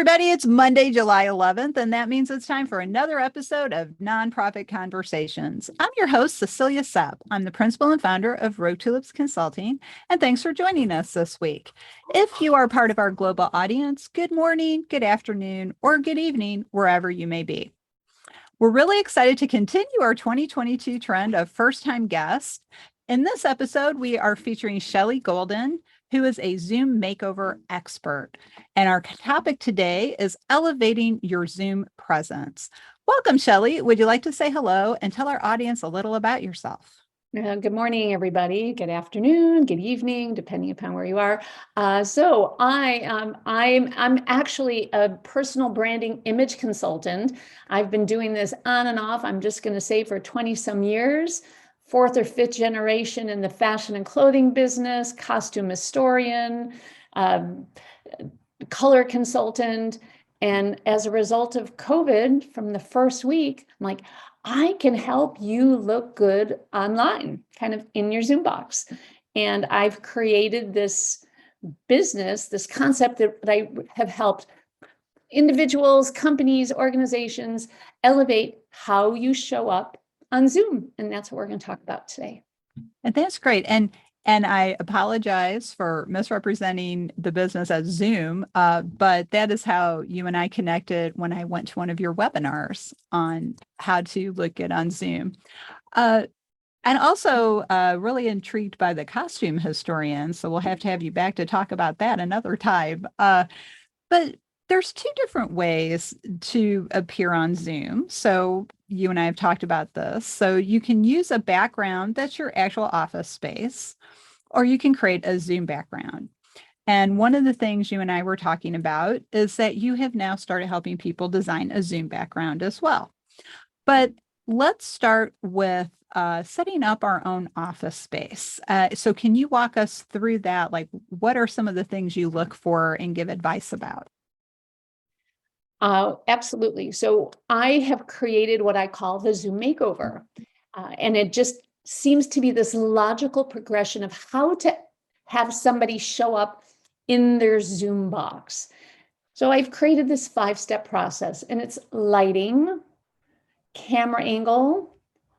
everybody. It's Monday, July 11th, and that means it's time for another episode of Nonprofit Conversations. I'm your host, Cecilia Sepp. I'm the principal and founder of Road Tulips Consulting, and thanks for joining us this week. If you are part of our global audience, good morning, good afternoon, or good evening, wherever you may be. We're really excited to continue our 2022 trend of first-time guests. In this episode, we are featuring Shelley Golden, who is a Zoom makeover expert. And our topic today is elevating your Zoom presence. Welcome, Shelley. Would you like to say hello and tell our audience a little about yourself? Good morning, everybody. Good afternoon, good evening, depending upon where you are. I'm actually a personal branding image consultant. I've been doing this on and off. I'm just going to say for 20 some years, fourth or fifth generation in the fashion and clothing business, costume historian, color consultant. And as a result of COVID, from the first week, I'm like, I can help you look good online, kind of in your Zoom box. And I've created this business, this concept that I have helped individuals, companies, organizations elevate how you show up on Zoom. And that's what we're going to talk about today. And that's great. And I apologize for misrepresenting the business as Zoom, but that is how you and I connected when I went to one of your webinars on how to look good on Zoom. And also really intrigued by the costume historian, so we'll have to have you back to talk about that another time. But there's two different ways to appear on Zoom. So you and I have talked about this. So you can use a background that's your actual office space, or you can create a Zoom background. And one of the things you and I were talking about is that you have now started helping people design a Zoom background as well. But let's start with setting up our own office space. So can you walk us through that? Like, what are some of the things you look for and give advice about? Absolutely. So I have created what I call the Zoom makeover. And it just seems to be this logical progression of how to have somebody show up in their Zoom box. So I've created this 5-step process, and it's lighting, camera angle.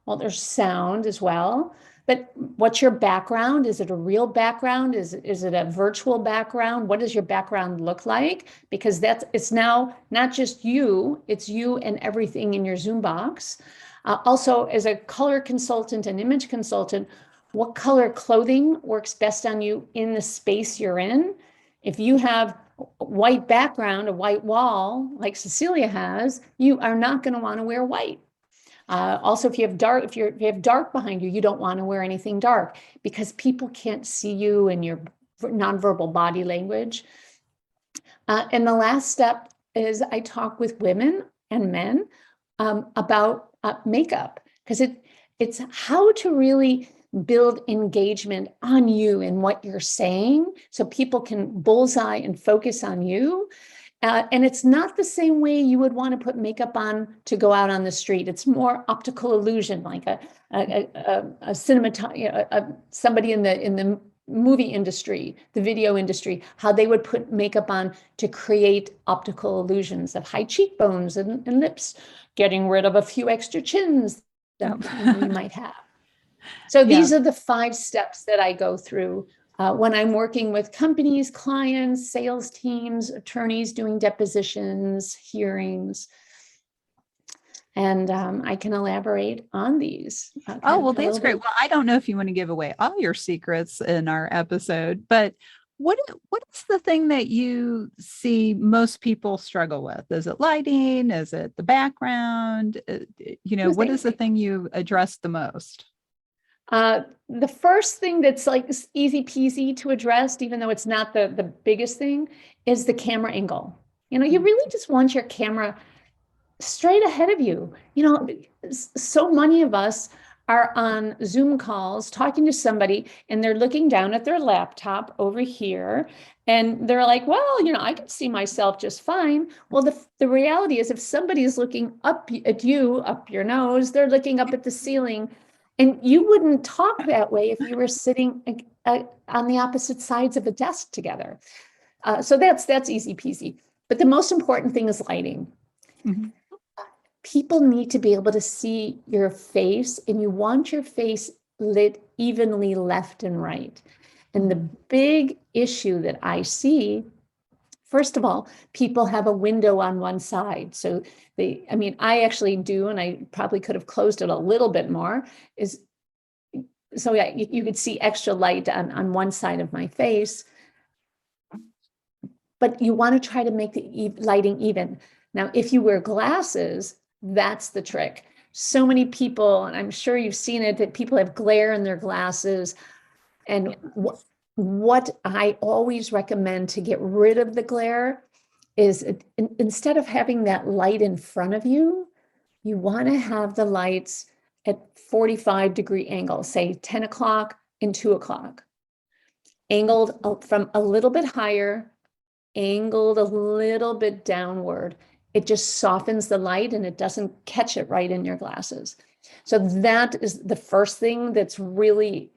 Well, there's sound as well. But what's your background? Is it a real background? Is it a virtual background? What does your background look like? Because it's now not just you, it's you and everything in your Zoom box. Also, as a color consultant and image consultant, what color clothing works best on you in the space you're in? If you have a white background, a white wall, like Cecilia has, you are not going to want to wear white. Also, if you have dark behind you, you don't want to wear anything dark because people can't see you and your nonverbal body language. And the last step is I talk with women and men about makeup, because it's how to really build engagement on you and what you're saying so people can bullseye and focus on you. And it's not the same way you would want to put makeup on to go out on the street. It's more optical illusion, like somebody in the movie industry, the video industry, how they would put makeup on to create optical illusions of high cheekbones and lips, getting rid of a few extra chins that you might have. So these are the 5 steps that I go through when I'm working with companies, clients, sales teams, attorneys doing depositions, hearings. And I can elaborate on these. Well, that's great. Well, I don't know if you want to give away all your secrets in our episode, but what is the thing that you see most people struggle with? Is it lighting? Is it the background? What is the thing you address the most? The first thing that's like easy peasy to address, even though it's not the biggest thing, is the camera angle. You really just want your camera straight ahead of you. So many of us are on Zoom calls talking to somebody and they're looking down at their laptop over here and they're like, well, I can see myself just fine. Well, the reality is if somebody is looking up at you, up your nose, they're looking up at the ceiling. And you wouldn't talk that way if you were sitting on the opposite sides of a desk together. So that's easy peasy. But the most important thing is lighting. Mhm. People need to be able to see your face, and you want your face lit evenly left and right. And the big issue that I see, first of all, people have a window on one side. So I mean, I actually do, and I probably could have closed it a little bit more, is so yeah, you could see extra light on one side of my face. But you want to try to make the lighting even. Now, if you wear glasses, that's the trick. So many people, and I'm sure you've seen it, that people have glare in their glasses. And what I always recommend to get rid of the glare is instead of having that light in front of you, you want to have the lights at 45-degree angles, say 10 o'clock and 2 o'clock, angled from a little bit higher, angled a little bit downward. It just softens the light and it doesn't catch it right in your glasses. So that is the first thing that's really,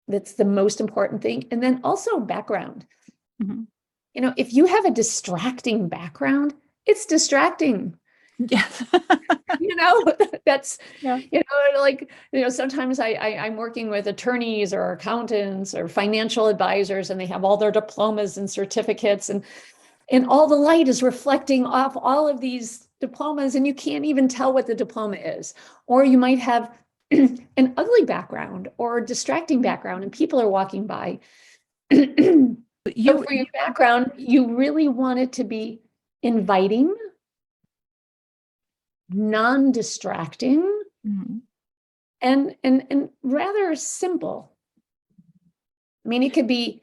that's the most important thing. And then also background. Mhm. You know, if you have a distracting background, it's distracting. Yes. You know, that's, Yeah. you know, like, you know, sometimes I'm working with attorneys or accountants or financial advisors, and they have all their diplomas and certificates, and all the light is reflecting off all of these diplomas, and you can't even tell what the diploma is. Or you might have an ugly background or a distracting background, and people are walking by. So for your background, you really want it to be inviting, non-distracting, Mhm. and rather simple. I mean, it could be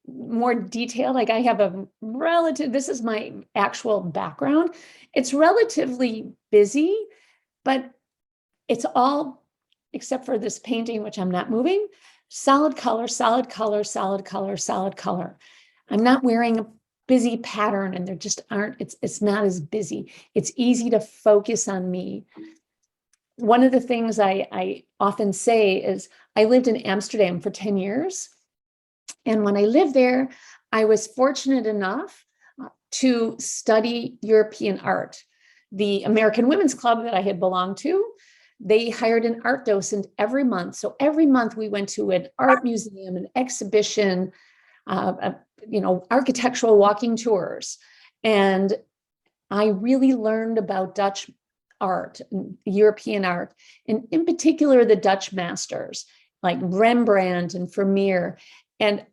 more detailed. Like I have this is my actual background. It's relatively busy, but it's all, except for this painting, which I'm not moving, solid color, solid color, solid color, solid color. I'm not wearing a busy pattern, and there just aren't, it's not as busy. It's easy to focus on me. One of the things I often say is I lived in Amsterdam for 10 years. And when I lived there, I was fortunate enough to study European art. The American Women's Club that I had belonged to, they hired an art docent every month. So every month we went to an art museum, an exhibition, you know, architectural walking tours. And I really learned about Dutch art, European art, and in particular, the Dutch masters like Rembrandt and Vermeer. And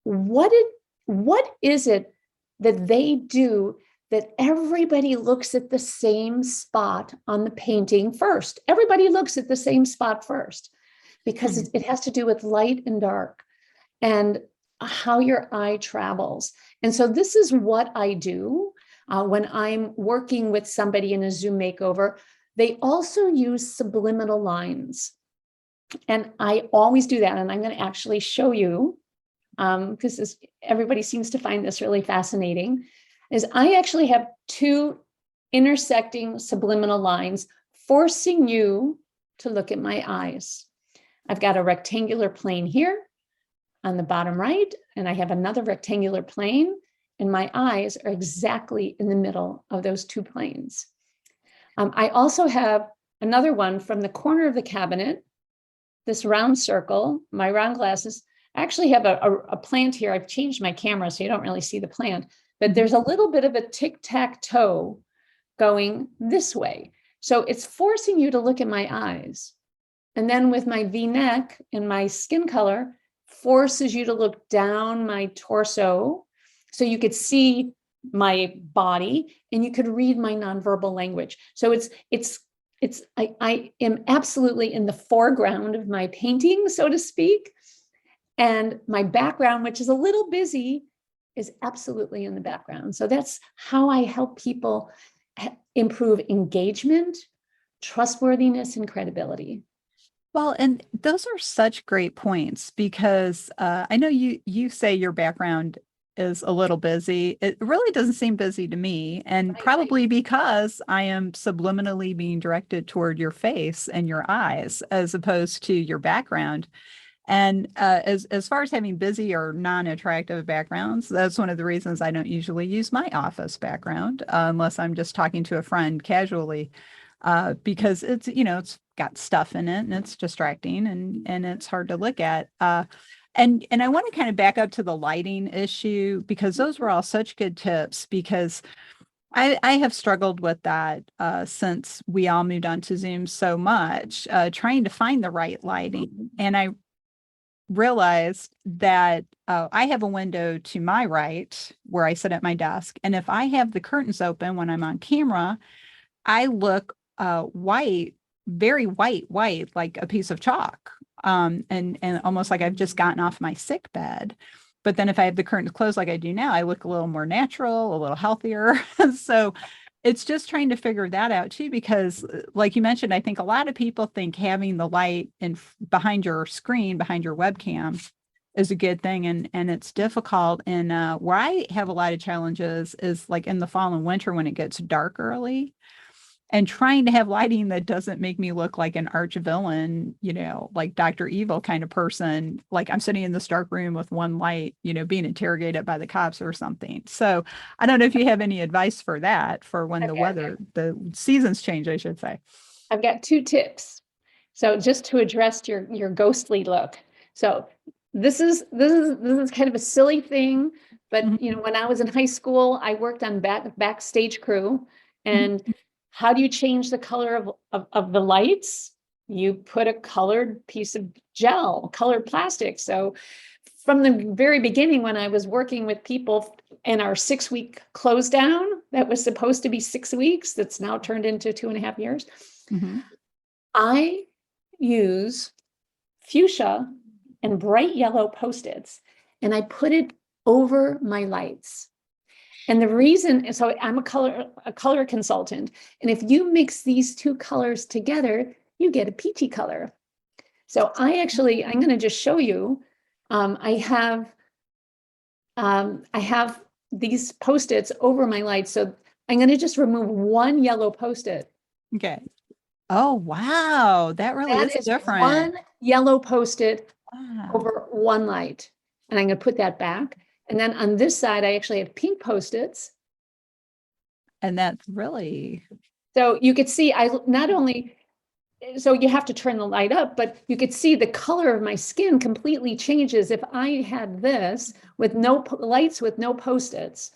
what is it that they do that everybody looks at the same spot on the painting first? Everybody looks at the same spot first because it has to do with light and dark and how your eye travels. And so this is what I do when I'm working with somebody in a Zoom makeover. They also use subliminal lines. And I always do that. And I'm going to actually show you, because everybody seems to find this really fascinating, is I actually have two intersecting subliminal lines forcing you to look at my eyes. I've got a rectangular plane here on the bottom right, and I have another rectangular plane, and my eyes are exactly in the middle of those two planes. I also have another one from the corner of the cabinet, this round circle, my round glasses. I actually have a plant here. I've changed my camera so you don't really see the plant, but there's a little bit of a tic-tac-toe going this way. So it's forcing you to look at my eyes. And then with my V-neck and my skin color, forces you to look down my torso so you could see my body and you could read my nonverbal language. So I am absolutely in the foreground of my painting, so to speak. And my background, which is a little busy, is absolutely in the background. So that's how I help people improve engagement, trustworthiness, and credibility. Well, and those are such great points because I know you say your background is a little busy. It really doesn't seem busy to me, and probably because I am subliminally being directed toward your face and your eyes as opposed to your background. And as far as having busy or non-attractive backgrounds, that's one of the reasons I don't usually use my office background unless I'm just talking to a friend casually, because it's it's got stuff in it and it's distracting and it's hard to look at. And I want to kind of back up to the lighting issue because those were all such good tips because I have struggled with that since we all moved on to Zoom so much, trying to find the right lighting. And I realized that I have a window to my right where I sit at my desk. And if I have the curtains open when I'm on camera, I look white, very white, like a piece of chalk. And almost like I've just gotten off my sick bed. But then if I have the curtains closed like I do now, I look a little more natural, a little healthier. So it's just trying to figure that out too, because like you mentioned, I think a lot of people think having the light in behind your screen, behind your webcam is a good thing. And it's difficult. And where I have a lot of challenges is like in the fall and winter when it gets dark early and trying to have lighting that doesn't make me look like an arch villain, like Dr. Evil kind of person. Like I'm sitting in this dark room with one light, being interrogated by the cops or something. So I don't know if you have any advice for that, for when the seasons change, I should say. I've got two tips. So just to address your ghostly look. So this is kind of a silly thing, but Mhm. when I was in high school, I worked on backstage crew. Mhm. And how do you change the color of the lights? You put a colored piece of gel, colored plastic. So from the very beginning, when I was working with people in our 6-week close down, that was supposed to be 6 weeks, that's now turned into 2.5 years. Mhm. I use fuchsia and bright yellow Post-its, and I put it over my lights. And the reason, so I'm a color consultant, and if you mix these two colors together, you get a peachy color. So I'm going to just show you. I have these Post-its over my lights. So I'm going to just remove one yellow Post-it. Okay. Oh, wow. That really That is is different. one yellow Post-it Wow. over one light. And I'm going to put that back. And then on this side, I actually have pink Post-its. And that's really, So you could see I not only, so you have to turn the light up, but you could see the color of my skin completely changes. If I had this with no lights, with no Post-its,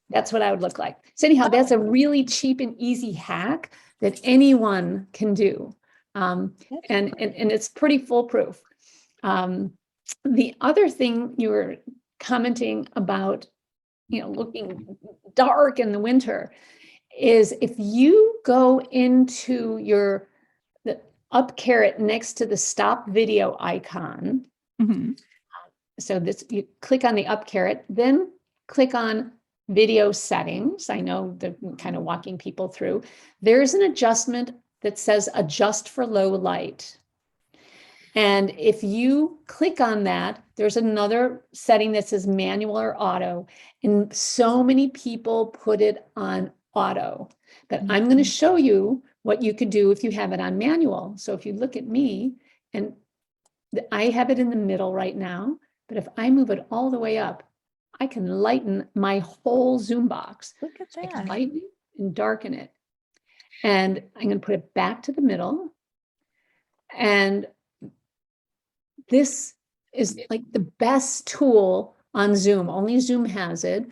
that's what I would look like. So anyhow, that's a really cheap and easy hack that anyone can do. that's And it's pretty foolproof. The other thing you were commenting about, looking dark in the winter, is if you go into the up caret next to the stop video icon. Mhm. So this, you click on the up caret, then click on video settings. I know the kind of walking people through. There's an adjustment that says adjust for low light. And if you click on that, there's another setting that says manual or auto. And so many people put it on auto. But I'm going to show you what you could do if you have it on manual. So if you look at me, and I have it in the middle right now, but if I move it all the way up, I can lighten my whole Zoom box. Look at So I can that. lighten it and darken it. And I'm going to put it back to the middle. And this is like the best tool on Zoom. Only Zoom has it,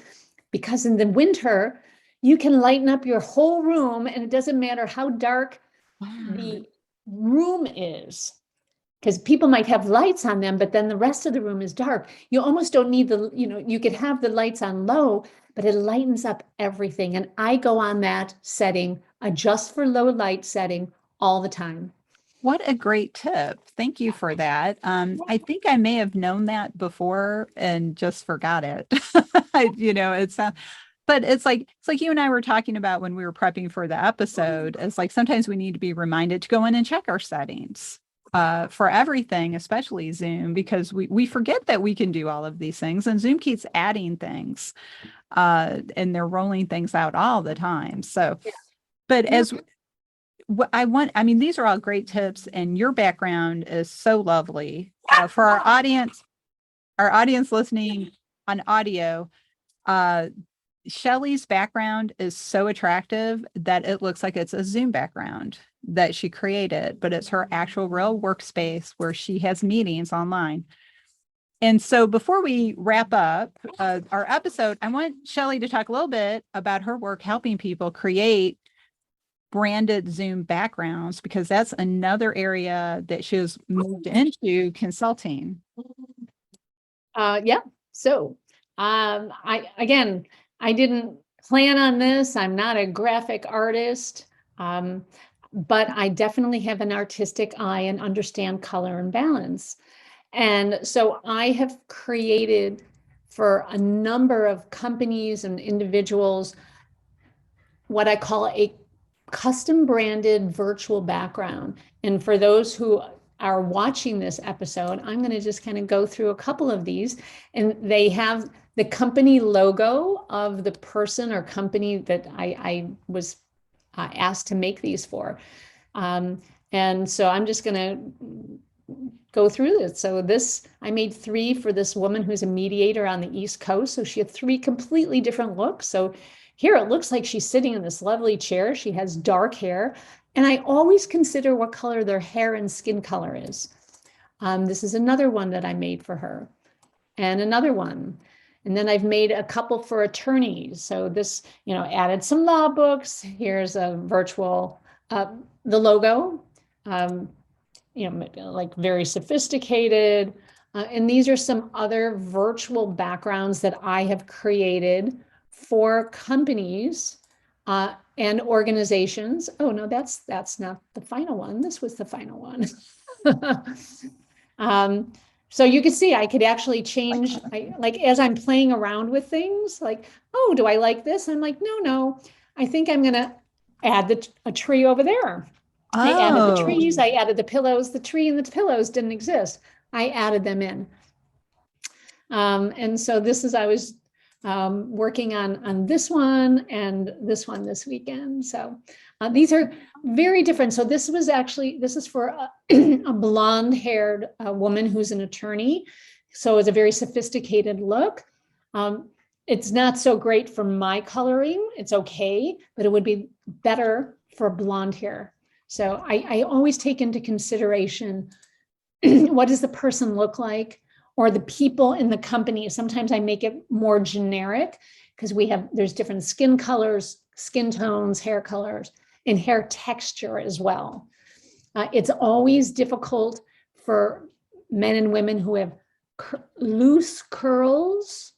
because in the winter, you can lighten up your whole room and it doesn't matter how dark Wow. the room is. Because people might have lights on them, but then the rest of the room is dark. You almost don't need you could have the lights on low, but it lightens up everything. And I go on that setting, adjust for low light setting all the time. What a great tip. Thank you for that. I think I may have known that before and just forgot it. It's but it's like you and I were talking about when we were prepping for the episode. It's like sometimes we need to be reminded to go in and check our settings for everything, especially Zoom, because we forget that we can do all of these things and Zoom keeps adding things and they're rolling things out all the time. So, but Yeah. as what I mean, these are all great tips, and your background is so lovely. For our audience listening on audio, Shelley's background is so attractive that it looks like it's a Zoom background that she created, but it's her actual real workspace where she has meetings online. And so before we wrap up our episode, I want Shelley to talk a little bit about her work helping people create branded Zoom backgrounds, because that's another area that she has moved into consulting. Yeah. So, I didn't plan on this. I'm not a graphic artist, but I definitely have an artistic eye and understand color and balance. And so I have created for a number of companies and individuals what I call a custom branded virtual background. And for those who are watching this episode, I'm going to just kind of go through a couple of these, and they have the company logo of the person or company that I was asked to make these for. And so I'm just going to go through this. So I made 3 for this woman who's a mediator on the East Coast. So she had 3 completely different looks. So here it looks like she's sitting in this lovely chair. She has dark hair. And I always consider what color their hair and skin color is. This is another one that I made for her, and another one. And then I've made a couple for attorneys. So this, added some law books. Here's a virtual, the logo, like very sophisticated. And these are some other virtual backgrounds that I have created for companies and organizations. Oh no, that's not the final one. This was the final one. So you can see I could actually change, like as I'm playing around with things, like, oh, do I like this? I'm like, no, I think I'm gonna add a tree over there. I added the trees, I added the pillows. The tree and the pillows didn't exist. I added them in. And so I was working on this one and this one this weekend. So these are very different. So this is for a blonde haired woman who's an attorney. So it's a very sophisticated look. It's not so great for my coloring. It's okay, but it would be better for blonde hair. So I always take into consideration what does the person look like, or the people in the company. Sometimes I make it more generic because there's different skin colors, skin tones, hair colors, and hair texture as well. It's always difficult for men and women who have loose curls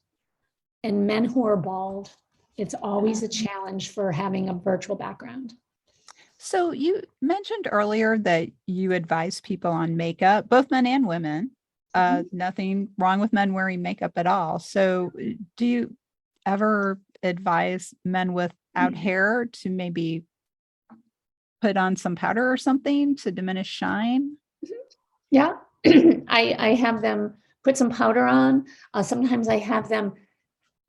and men who are bald. It's always a challenge for having a virtual background. So you mentioned earlier that you advise people on makeup, both men and women. Nothing wrong with men wearing makeup at all. So do you ever advise men without hair to maybe put on some powder or something to diminish shine? Yeah, I have them put some powder on. Sometimes I have them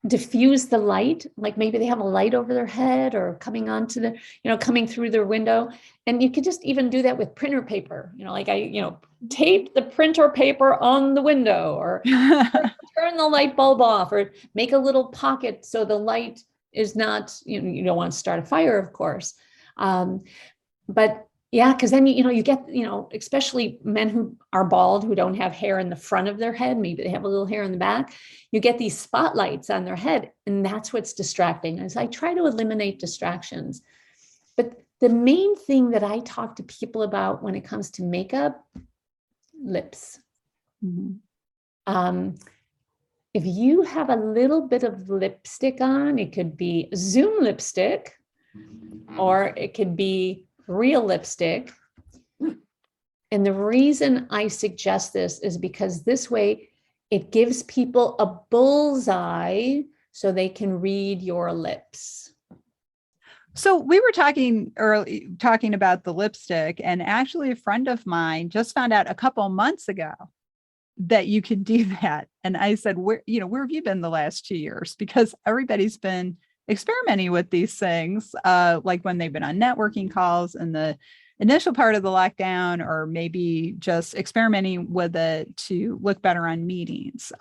diffuse the light, like maybe they have a light over their head or coming onto coming through their window. And you could just even do that with printer paper, like I tape the printer paper on the window, or turn the light bulb off, or make a little pocket so the light is not, you don't want to start a fire, of course. But yeah, because then, you get, especially men who are bald, who don't have hair in the front of their head, maybe they have a little hair in the back, you get these spotlights on their head, and that's what's distracting. As I try to eliminate distractions. But the main thing that I talk to people about when it comes to makeup, lips. Mm-hmm. If you have a little bit of lipstick on, it could be Zoom lipstick, or it could be real lipstick. And the reason I suggest this is because this way it gives people a bullseye so they can read your lips. So we were talking about the lipstick, and actually a friend of mine just found out a couple months ago that you could do that. And I said, where have you been the last 2 years? Because everybody's been experimenting with these things, like when they've been on networking calls in the initial part of the lockdown, or maybe just experimenting with it to look better on meetings.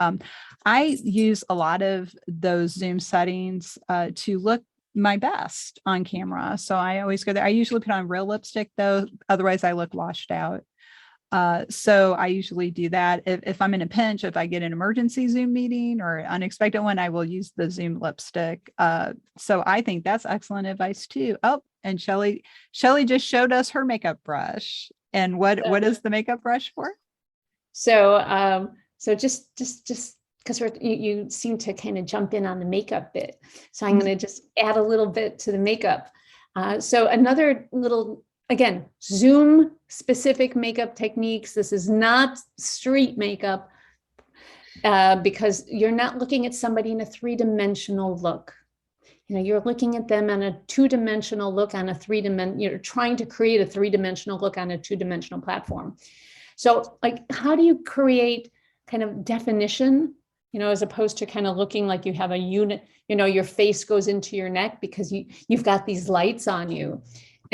I use a lot of those Zoom settings to look my best on camera. So I always go there. I usually put on real lipstick though, otherwise I look washed out. So I usually do that. If I'm in a pinch, if I get an emergency Zoom meeting or unexpected one, I will use the Zoom lipstick. So I think that's excellent advice too. Oh, and Shelley just showed us her makeup brush. And what is the makeup brush for? So, so just because you seem to kind of jump in on the makeup bit. So I'm going to just add a little bit to the makeup. So another little, again, Zoom specific makeup techniques. This is not street makeup because you're not looking at somebody in a three-dimensional look. You know, you're looking at them on a two-dimensional look on a you're trying to create a three-dimensional look on a two-dimensional platform. So like, how do you create kind of definition, you know, as opposed to kind of looking like you have a unit, you know, your face goes into your neck because you've got these lights on you.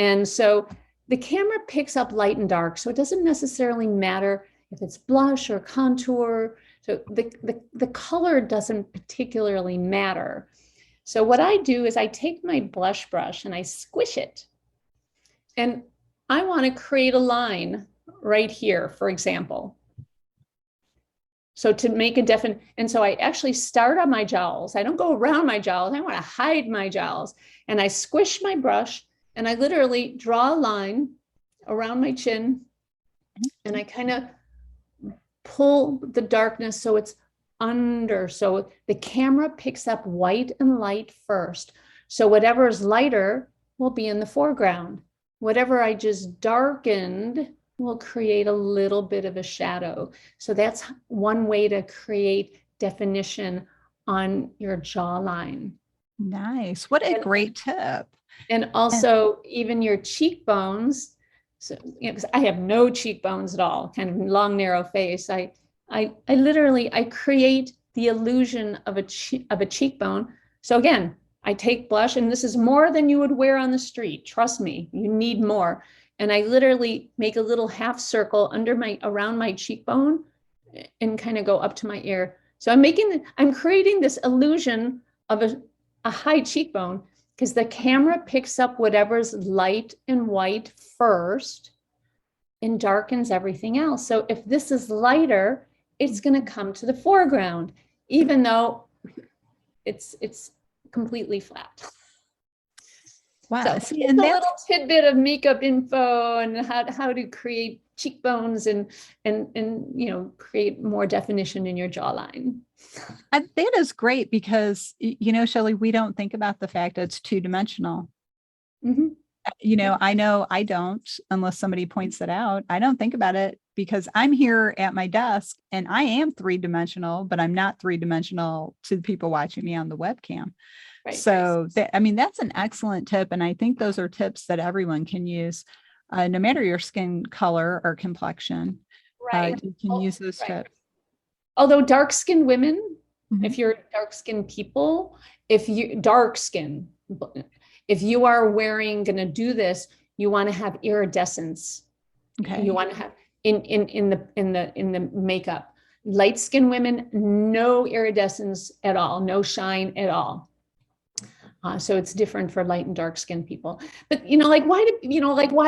And so the camera picks up light and dark. So it doesn't necessarily matter if it's blush or contour. So the color doesn't particularly matter. So what I do is I take my blush brush and I squish it. And I want to create a line right here, for example. So to make a definite, and so I actually start on my jowls. I don't go around my jowls. I want to hide my jowls. And I squish my brush and I literally draw a line around my chin. And I kind of pull the darkness so it's under. So the camera picks up white and light first. So whatever is lighter will be in the foreground. Whatever I just darkened will create a little bit of a shadow. So that's one way to create definition on your jawline. Nice. What a great tip. And also even your cheekbones. So, you know, because I have no cheekbones at all, kind of long, narrow face. I literally create the illusion of a cheekbone. So again, I take blush, and this is more than you would wear on the street. Trust me, you need more. And I literally make a little half circle around my cheekbone and kind of go up to my ear. So I'm creating this illusion of a high cheekbone because the camera picks up whatever's light and white first and darkens everything else. So if this is lighter, it's going to come to the foreground, even though it's completely flat. Wow. So See, it's a little tidbit of makeup info and how to create cheekbones and you know, create more definition in your jawline. That is great because, you know, Shelley, we don't think about the fact that it's two-dimensional. Mm-hmm. You know I don't, unless somebody points it out. I don't think about it because I'm here at my desk and I am three-dimensional, but I'm not three-dimensional to the people watching me on the webcam. Right. So I mean, that's an excellent tip. And I think those are tips that everyone can use, no matter your skin color or complexion. Right. You can use those tips. Although dark-skinned women, if you're dark-skinned people, if you going to do this, you want to have iridescence. Okay. You want to have in the makeup. Light-skinned women, no iridescence at all, no shine at all. So it's different for light and dark-skinned people. But you know, why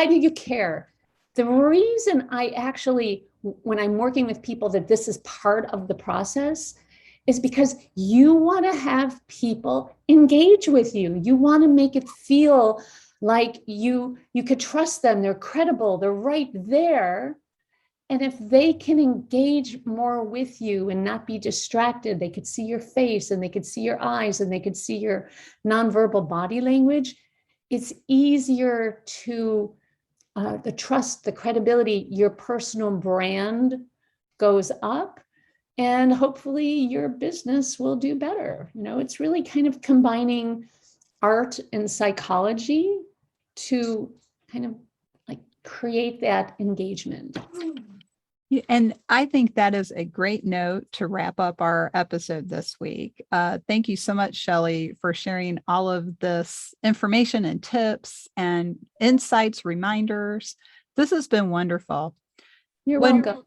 do you care? The reason I actually, when I'm working with people, that this is part of the process is because you want to have people engage with you. You want to make it feel like you could trust them. They're credible. They're right there. And if they can engage more with you and not be distracted, they could see your face and they could see your eyes and they could see your nonverbal body language. It's easier to, the trust, the credibility, your personal brand goes up. And hopefully your business will do better. You know, it's really kind of combining art and psychology to kind of like create that engagement. Yeah, and I think that is a great note to wrap up our episode this week. Thank you so much, Shelley, for sharing all of this information and tips and insights, reminders. This has been wonderful. You're When welcome.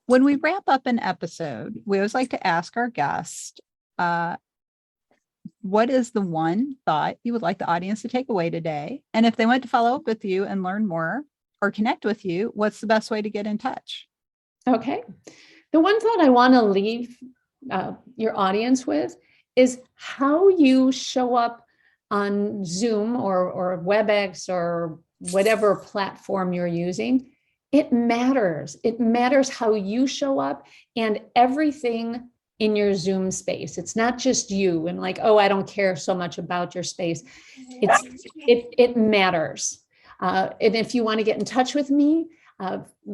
when we wrap up an episode, we always like to ask our guest, uh, what is the one thought you would like the audience to take away today? And if they want to follow up with you and learn more or connect with you, what's the best way to get in touch? Okay. The one thought I want to leave your audience with is how you show up on Zoom or WebEx or whatever platform you're using. It matters. It matters how you show up and everything in your Zoom space. It's not just you and like, oh, I don't care so much about your space. It matters. And if you want to get in touch with me,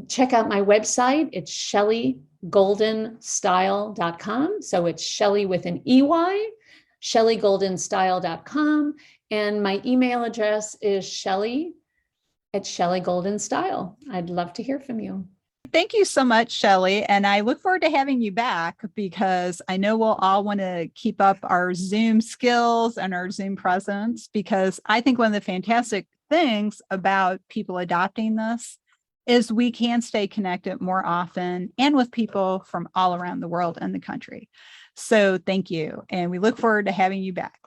check out my website. It's shelleygoldenstyle.com. So it's Shelley with an EY, shelleygoldenstyle.com. And my email address is Shelley@ShelleyGoldenStyle. I'd love to hear from you. Thank you so much, Shelley. And I look forward to having you back because I know we'll all want to keep up our Zoom skills and our Zoom presence, because I think one of the fantastic things about people adopting this is we can stay connected more often and with people from all around the world and the country. So thank you. And we look forward to having you back.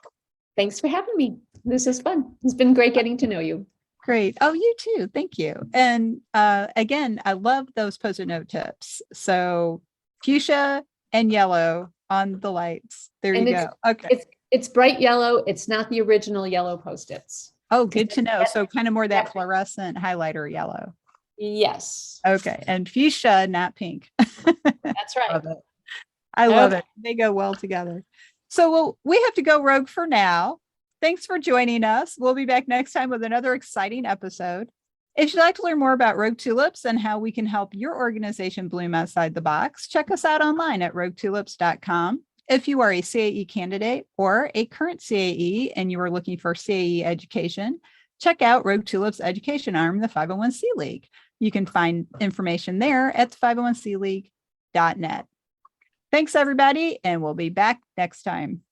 Thanks for having me. This is fun. It's been great getting to know you. Great. Oh, you too. Thank you. And again, I love those Post-it note tips. So fuchsia and yellow on the lights. There And you go. Okay. It's bright yellow. It's not the original yellow Post-its. Oh, good to know. So kind of more that fluorescent highlighter yellow. Yes. Okay. And fuchsia, not pink. That's right. Love it. I love it. They go well together. So we have to go rogue for now. Thanks for joining us. We'll be back next time with another exciting episode. If you'd like to learn more about Rogue Tulips and how we can help your organization bloom outside the box, check us out online at roguetulips.com. If you are a CAE candidate or a current CAE and you are looking for CAE education, check out Rogue Tulips education arm, the 501c League. You can find information there at the 501cleague.net. Thanks, everybody, and we'll be back next time.